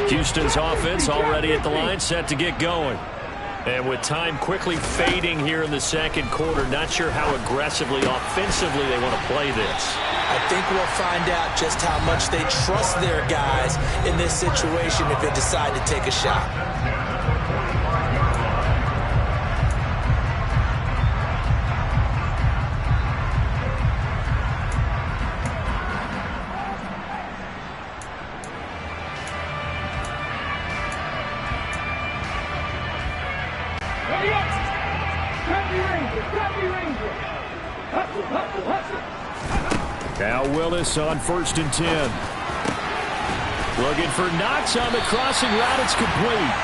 Houston's offense already at the line, set to get going. And with time quickly fading here in the second quarter, not sure how aggressively, offensively they want to play this. I think we'll find out just how much they trust their guys in this situation if they decide to take a shot. Now Willis on 1st and 10. Looking for Knox on the crossing route. It's complete.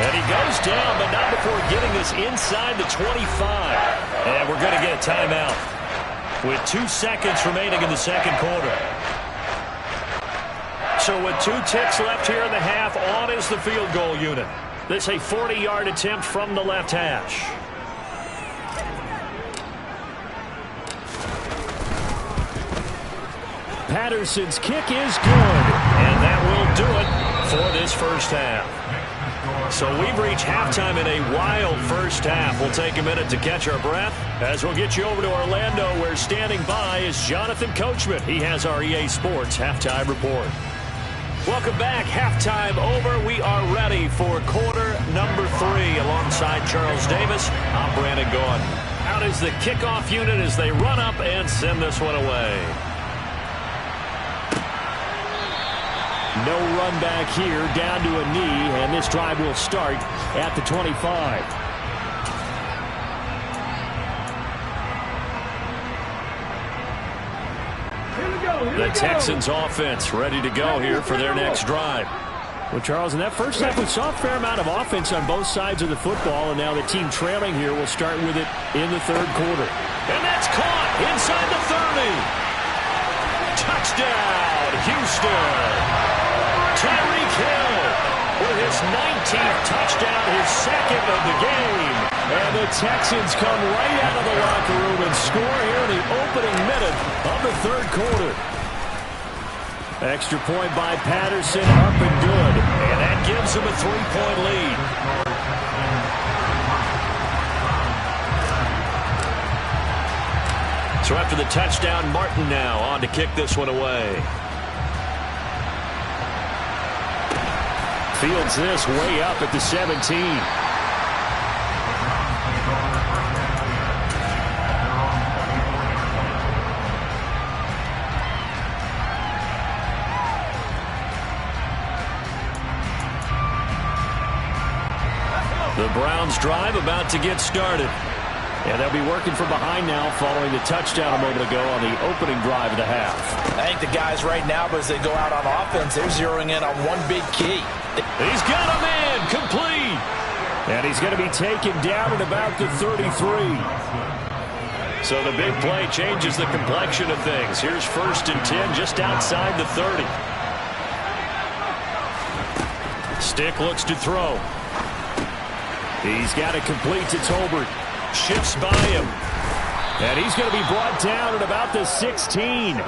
And he goes down, but not before getting this inside the 25. And we're going to get a timeout with 2 seconds remaining in the second quarter. So with 2 ticks left here in the half, on is the field goal unit. This a 40-yard attempt from the left hash. Patterson's kick is good, and that will do it for this first half. So we've reached halftime in a wild first half. We'll take a minute to catch our breath as we'll get you over to Orlando, where standing by is Jonathan Coachman. He has our EA Sports halftime report. Welcome back. Halftime over. We are ready for quarter number 3 alongside Charles Davis. I'm Brandon Gordon. Out is the kickoff unit as they run up and send this one away. No run back here, down to a knee, and this drive will start at the 25. The Texans offense ready to go here for their next drive. Well, Charles, in that first half, we saw a fair amount of offense on both sides of the football, and now the team trailing here will start with it in the third quarter. And that's caught inside the 30. Touchdown, Houston. Tyreek Hill with his 19th touchdown, his second of the game. And the Texans come right out of the locker room and score here in the opening minute of the third quarter. Extra point by Patterson, up and good. And that gives him a 3-point lead. So after the touchdown, Martin now on to kick this one away. Fields this way up at the 17. The Browns drive about to get started. And they'll be working from behind now following the touchdown a moment ago on the opening drive of the half. I think the guys right now, as they go out on offense, they're zeroing in on one big key. He's got a man complete. And he's going to be taken down at about the 33. So the big play changes the complexion of things. Here's 1st and 10 just outside the 30. Stick looks to throw. He's got it complete to Tolbert. Shifts by him. And he's going to be brought down at about the 16.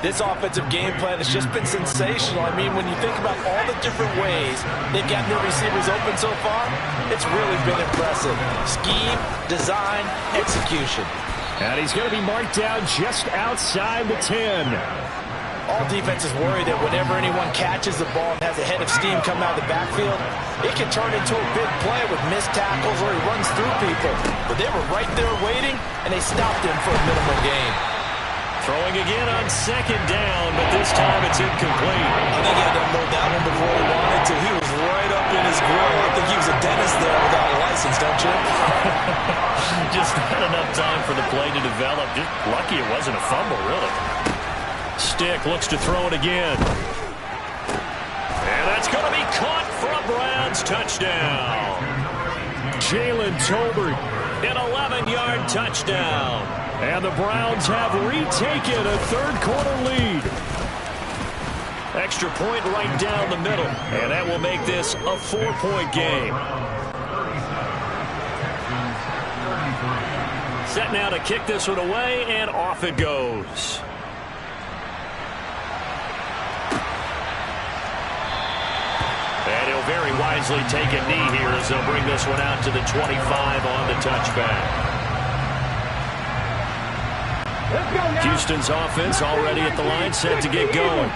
This offensive game plan has just been sensational. I mean, when you think about all the different ways they've gotten their receivers open so far, it's really been impressive. Scheme, design, execution. And he's going to be marked down just outside the 10. All defenses worry that whenever anyone catches the ball and has a head of steam coming out of the backfield, it can turn into a big play with missed tackles or he runs through people. But they were right there waiting, and they stopped him for a minimal gain. Throwing again on 2nd down, but this time it's incomplete. I think he had to unload that one before he wanted to. He was right up in his grill. I think he was a dentist there without a license, don't you? Just not enough time for the play to develop. Just lucky it wasn't a fumble, really. Stick looks to throw it again. And that's going to be caught for a Browns touchdown. Jalen Tolbert, an 11-yard touchdown. And the Browns have retaken a third-quarter lead. Extra point right down the middle. And that will make this a 4-point game. Set now to kick this one away, and off it goes. wisely take a knee here as they'll bring this one out to the 25 on the touchback. Houston's offense already at the line, set to get going.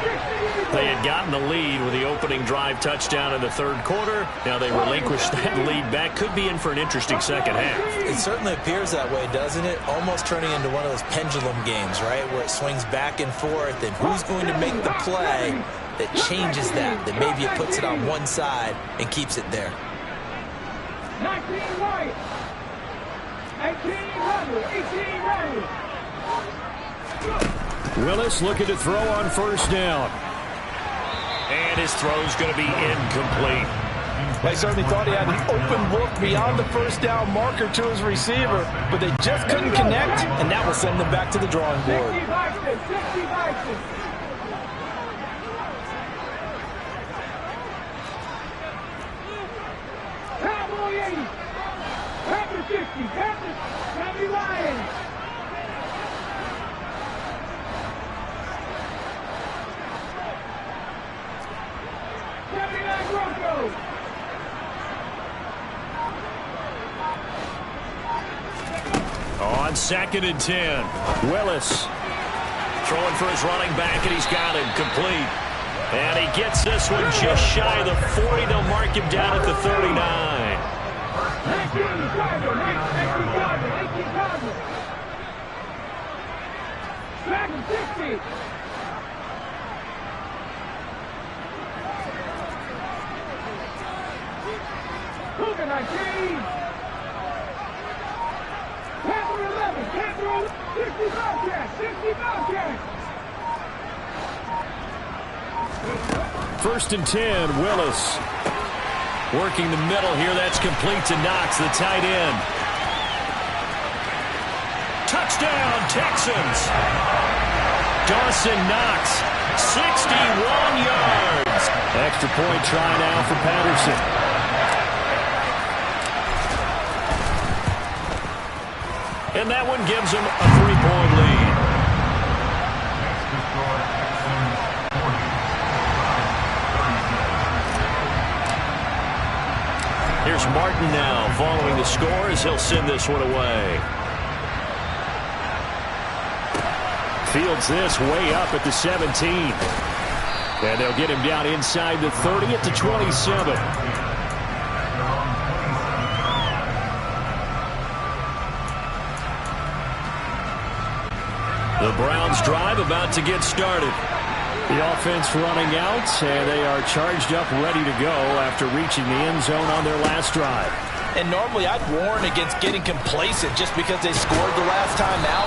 They had gotten the lead with the opening drive touchdown in the third quarter. Now they relinquished that lead back. Could be in for an interesting second half. It certainly appears that way, doesn't it? Almost turning into one of those pendulum games, right, where it swings back and forth, and who's going to make the play that changes that maybe it puts it on one side and keeps it there. 19 right, 18 Randall, 18 Randall. Willis looking to throw on first down. And his throw's going to be incomplete. They certainly thought he had an open look beyond the first down marker to his receiver, but they just couldn't connect, and that will send them back to the drawing board. 60 boxes, 60 boxes. Cowboy 80, Panther 50, Panther 70 Lions. On 2nd and 10, Willis throwing for his running back, and he's got him complete. And he gets this one just shy of the 40. They'll mark him down at the 39. 19 Chicago, 19 Chicago. Dragon 60. Cougar 19. Panther 11. Panther 60 Bobcats. 60 Bobcats. 1st and 10, Willis working the middle here. That's complete to Knox, the tight end. Touchdown, Texans. Dawson Knox, 61 yards. Extra point try now for Patterson. And that one gives him a 3-point lead. Here's Martin now following the score as he'll send this one away. Fields this way up at the 17. And they'll get him down inside the 30 at the 27. The Browns drive about to get started. The offense running out, and they are charged up, ready to go after reaching the end zone on their last drive. And normally I'd warn against getting complacent just because they scored the last time out.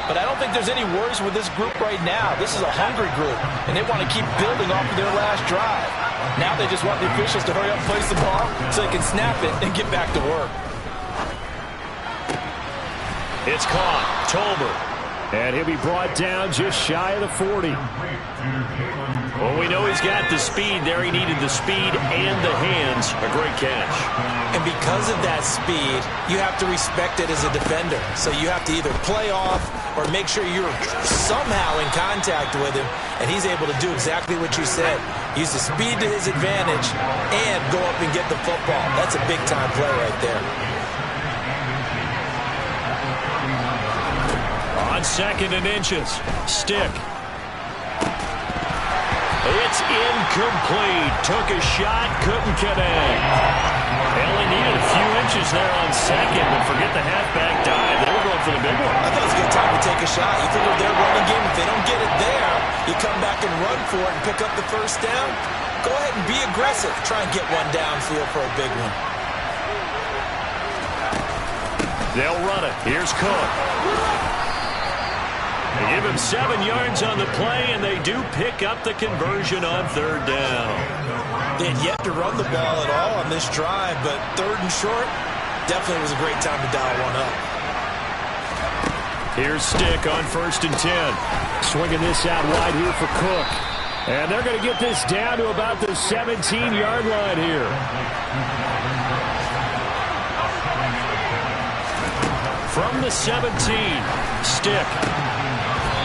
But I don't think there's any worries with this group right now. This is a hungry group, and they want to keep building off of their last drive. Now they just want the officials to hurry up and place the ball so they can snap it and get back to work. It's caught. Tolbert. And he'll be brought down just shy of the 40. Well, we know he's got the speed there. He needed the speed and the hands. A great catch. And because of that speed, you have to respect it as a defender. So you have to either play off or make sure you're somehow in contact with him, and he's able to do exactly what you said. Use the speed to his advantage and go up and get the football. That's a big-time play right there. On 2nd and inches, Stick. It's incomplete. Took a shot, couldn't connect. They only needed a few inches there on 2nd, but forget the halfback dive. They were going for the big one. I thought it was a good time to take a shot. You figure their running game, if they don't get it there, you come back and run for it and pick up the first down. Go ahead and be aggressive. Try and get one downfield for a big one. They'll run it. Here's Cook. They give him 7 yards on the play, and they do pick up the conversion on 3rd down. They had yet to run the ball at all on this drive, but 3rd and short definitely was a great time to dial one up. Here's Stick on 1st and 10. Swinging this out wide here for Cook. And they're going to get this down to about the 17-yard line here. From the 17, Stick.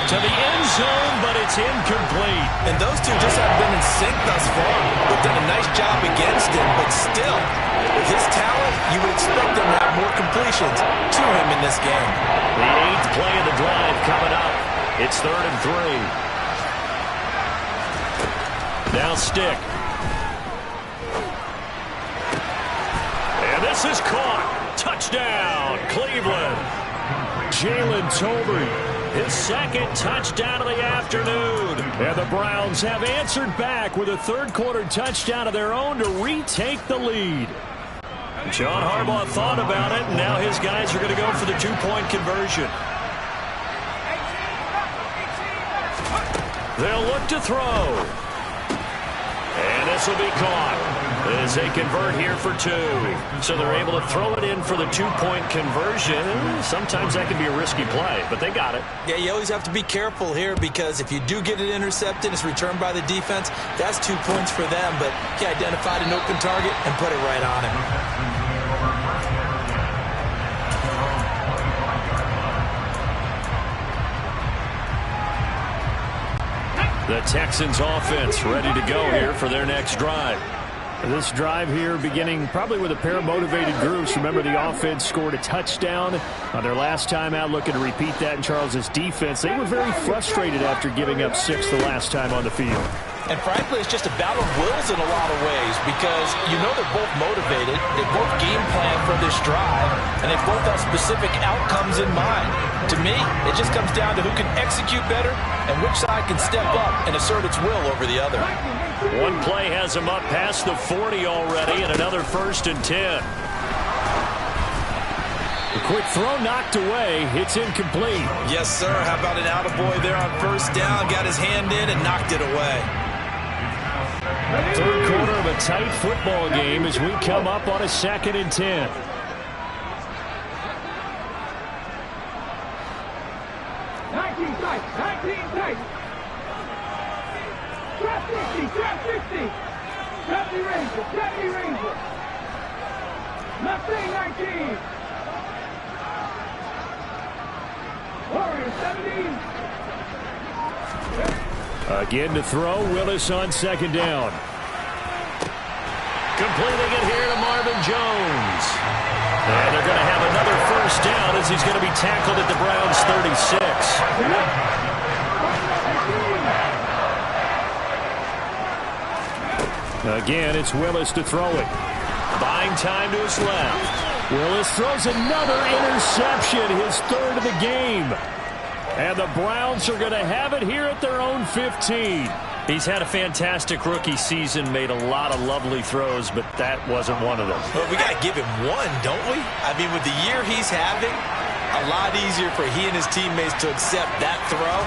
to the end zone, but it's incomplete. And those two just haven't been in sync thus far. They've done a nice job against him, but still, with his talent, you would expect them to have more completions to him in this game. The 8th play of the drive coming up. It's 3rd and 3. Now Stick. And this is caught. Touchdown, Cleveland. Jalen Tolbert, his 2nd touchdown of the afternoon. And the Browns have answered back with a third-quarter touchdown of their own to retake the lead. John Harbaugh thought about it, and now his guys are going to go for the 2-point conversion. They'll look to throw. And this will be caught as they convert here for 2. So they're able to throw it in for the 2-point conversion. Sometimes that can be a risky play, but they got it. Yeah, you always have to be careful here because if you do get it intercepted, it's returned by the defense, that's 2 points for them. But he identified an open target and put it right on him. The Texans offense ready to go here for their next drive. This drive here beginning probably with a pair of motivated groups. Remember, the offense scored a touchdown on their last time out, looking to repeat that in Charles's defense. They were very frustrated after giving up 6 the last time on the field. And frankly, it's just a battle of wills in a lot of ways because you know they're both motivated, they both game plan for this drive, and they both have specific outcomes in mind. To me, it just comes down to who can execute better and which side can step up and assert its will over the other. One play has them up past the 40 already, and another 1st and 10. A quick throw knocked away. It's incomplete. Yes, sir. How about an attaboy there on 1st down? Got his hand in and knocked it away. Third quarter of a tight football game as we come up on a 2nd and 10. Trap 60, trap 60. Trap the Ranger, trap the Ranger. Mustang 19. Warriors 17. Again to throw. Willis on 2nd down. Completing it here to Marvin Jones. And they're going to have another 1st down as he's going to be tackled at the Browns 36. Again, it's Willis to throw it. Buying time to his left. Willis throws another interception, his 3rd of the game. And the Browns are going to have it here at their own 15. He's had a fantastic rookie season, made a lot of lovely throws, but that wasn't one of them. Well, we got to give him one, don't we? I mean, with the year he's having, a lot easier for he and his teammates to accept that throw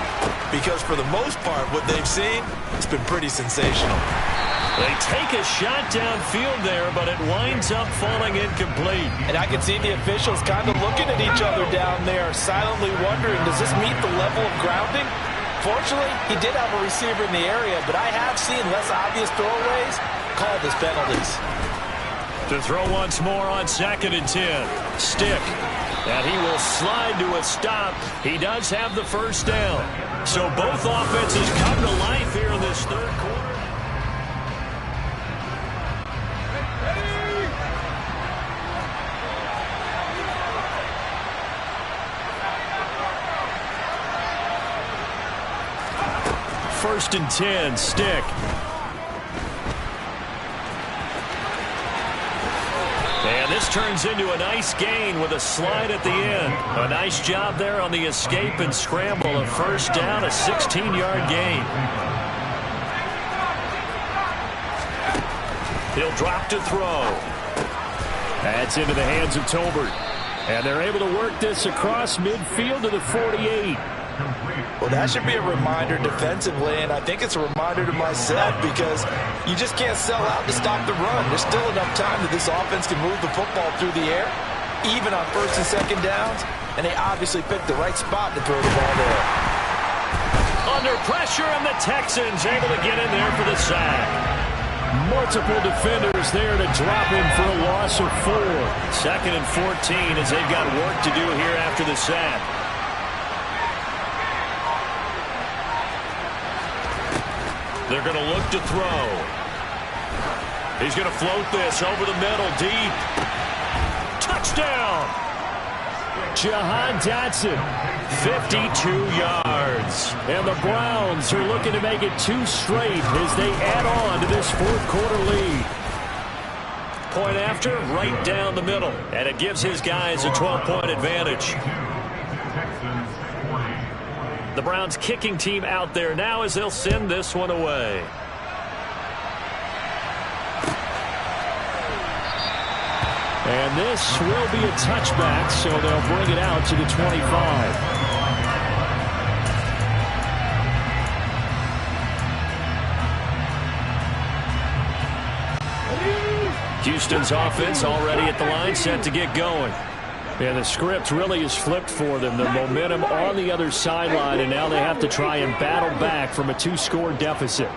because for the most part, what they've seen, it's been pretty sensational. They take a shot downfield there, but it winds up falling incomplete. And I can see the officials kind of looking at each other down there, silently wondering, does this meet the level of grounding? Fortunately, he did have a receiver in the area, but I have seen less obvious throwaways called as penalties. To throw once more on 2nd and 10. Stick. And he will slide to a stop. He does have the 1st down. So both offenses come to life here in this third quarter. First and 10, Stick. And this turns into a nice gain with a slide at the end. A nice job there on the escape and scramble. A 1st down, a 16-yard gain. He'll drop to throw. That's into the hands of Tolbert. And they're able to work this across midfield to the 48. Well, that should be a reminder defensively, and I think it's a reminder to myself because you just can't sell out to stop the run. There's still enough time that this offense can move the football through the air, even on 1st and 2nd downs, and they obviously picked the right spot to throw the ball there. Under pressure, and the Texans able to get in there for the sack. Multiple defenders there to drop him for a loss of 4. 2nd and 14 as they've got work to do here after the sack. They're going to look to throw. He's going to float this over the middle, deep. Touchdown! Jahan Dotson, 52 yards. And the Browns are looking to make it 2 straight as they add on to this fourth quarter lead. Point after, right down the middle. And it gives his guys a 12-point advantage. The Browns kicking team out there now as they'll send this one away. And this will be a touchback, so they'll bring it out to the 25. Houston's offense already at the line, set to get going. And the script really is flipped for them. The momentum on the other sideline, and now they have to try and battle back from a 2-score deficit.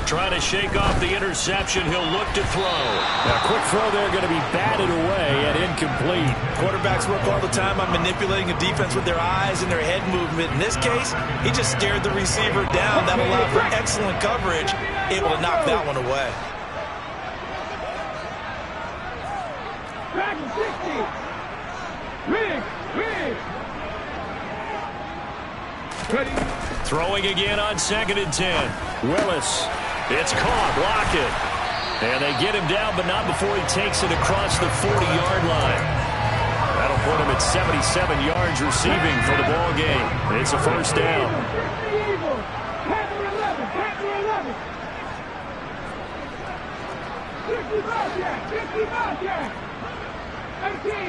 Trying to shake off the interception. He'll look to throw. A quick throw there, going to be batted away and incomplete. Quarterbacks work all the time on manipulating a defense with their eyes and their head movement. In this case, he just stared the receiver down. That allowed for excellent coverage, able to knock that one away. Back 60. Ready. Throwing again on 2nd and 10. Willis. It's caught. Block it. And they get him down, but not before he takes it across the 40-yard line. That'll put him at 77 yards receiving for the ball game. It's a first down. Panther 11. Panther 11. 65 yards. 65 yards. 18. 60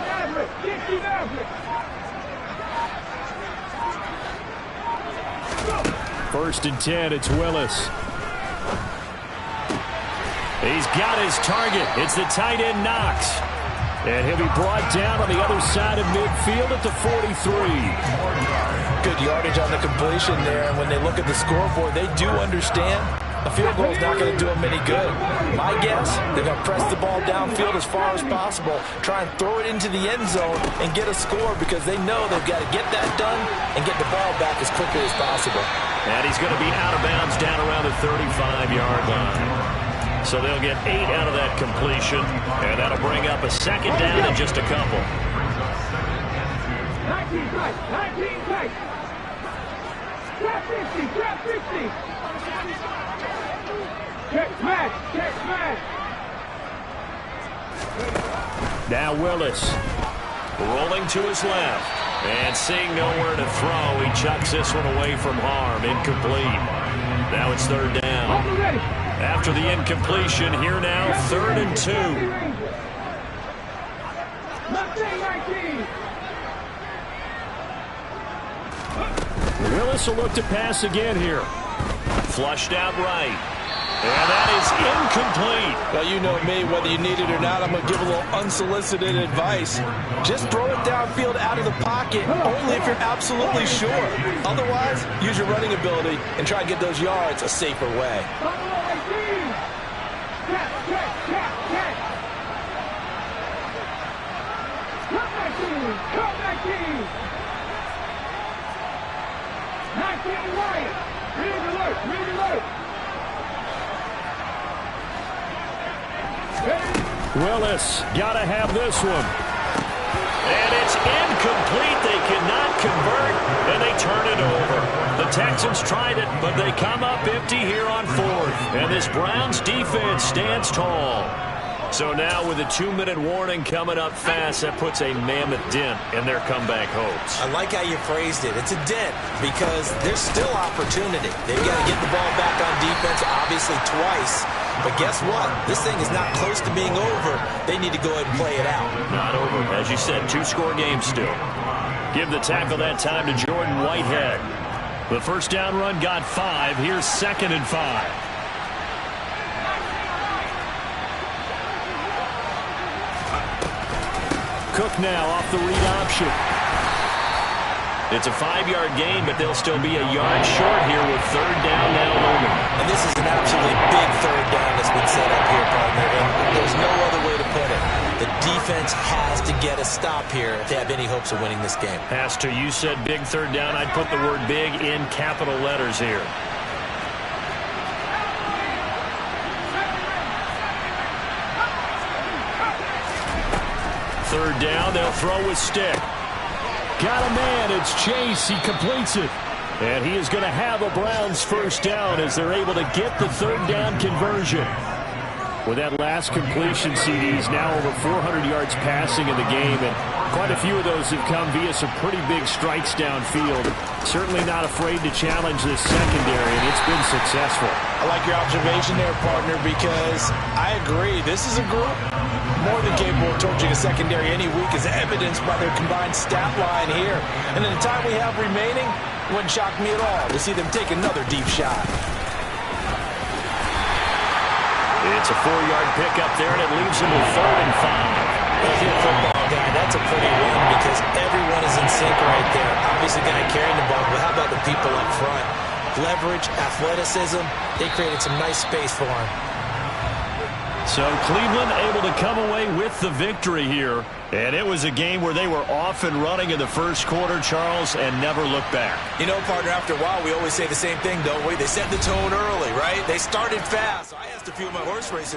Maverick. 60 Maverick. First and 10, it's Willis. He's got his target. It's the tight end Knox. And he'll be brought down on the other side of midfield at the 43. Good yardage on the completion there. And when they look at the scoreboard, they do understand a field goal is not going to do them any good. My guess, they're going to press the ball downfield as far as possible, try and throw it into the end zone and get a score because they know they've got to get that done and get the ball back as quickly as possible. And he's going to be out of bounds down around the 35-yard line. So they'll get 8 out of that completion, and that'll bring up a second down in just a couple. 19 tight. 19 tight. Trap 50. Trap 50. Check smash. Check smash. Now Willis rolling to his left. And seeing nowhere to throw, he chucks this one away from harm. Incomplete. Now it's 3rd down. After the incompletion, here now, 3rd and 2. Willis will look to pass again here. Flushed out right. And that is incomplete. Well, you know me, whether you need it or not, I'm going to give a little unsolicited advice. Just throw it downfield out of the pocket, only if you're absolutely sure. Otherwise, use your running ability and try to get those yards a safer way. Willis, gotta have this one. And it's incomplete. They cannot convert, and they turn it over. The Texans tried it, but they come up empty here on 4th. And this Browns defense stands tall. So now with a 2-minute warning coming up fast, that puts a mammoth dent in their comeback hopes. I like how you phrased it. It's a dent because there's still opportunity. They've got to get the ball back on defense, obviously twice. But guess what? This thing is not close to being over. They need to go ahead and play it out. Not over. As you said, 2-score game still. Give the tackle that time to Jordan Whitehead. The first down run got 5. Here's 2nd and 5. Cook now off the read option. It's a 5-yard gain, but they'll still be a yard short here with 3rd down now looming. And this is an absolutely big 3rd down that's been set up here, partner. And there's no other way to put it. The defense has to get a stop here if they have any hopes of winning this game. Pastor, you said big third down. I'd put the word big in capital letters here. Third down, they'll throw with stick. Got a man, it's Chase, he completes it. And he is going to have a Browns first down as they're able to get the third down conversion. With that last completion, CDs now over 400 yards passing in the game, and quite a few of those have come via some pretty big strikes downfield. Certainly not afraid to challenge this secondary, and it's been successful. I like your observation there, partner, because I agree. This is a group more than capable of torching a secondary any week, as evidenced by their combined stat line here. And in the time we have remaining, it wouldn't shock me at all to see them take another deep shot. It's a 4-yard pickup there, and it leaves them with 3rd and 5. If you're a football guy, that's a pretty run because everyone is in sync right there. Obviously, the guy carrying the ball, but how about the people up front? Leverage, athleticism, they created some nice space for him. So Cleveland able to come away with the victory here. And it was a game where they were off and running in the first quarter, Charles, and never looked back. You know, partner, after a while, we always say the same thing, don't we? They set the tone early, right? They started fast. I asked a few of my horse racing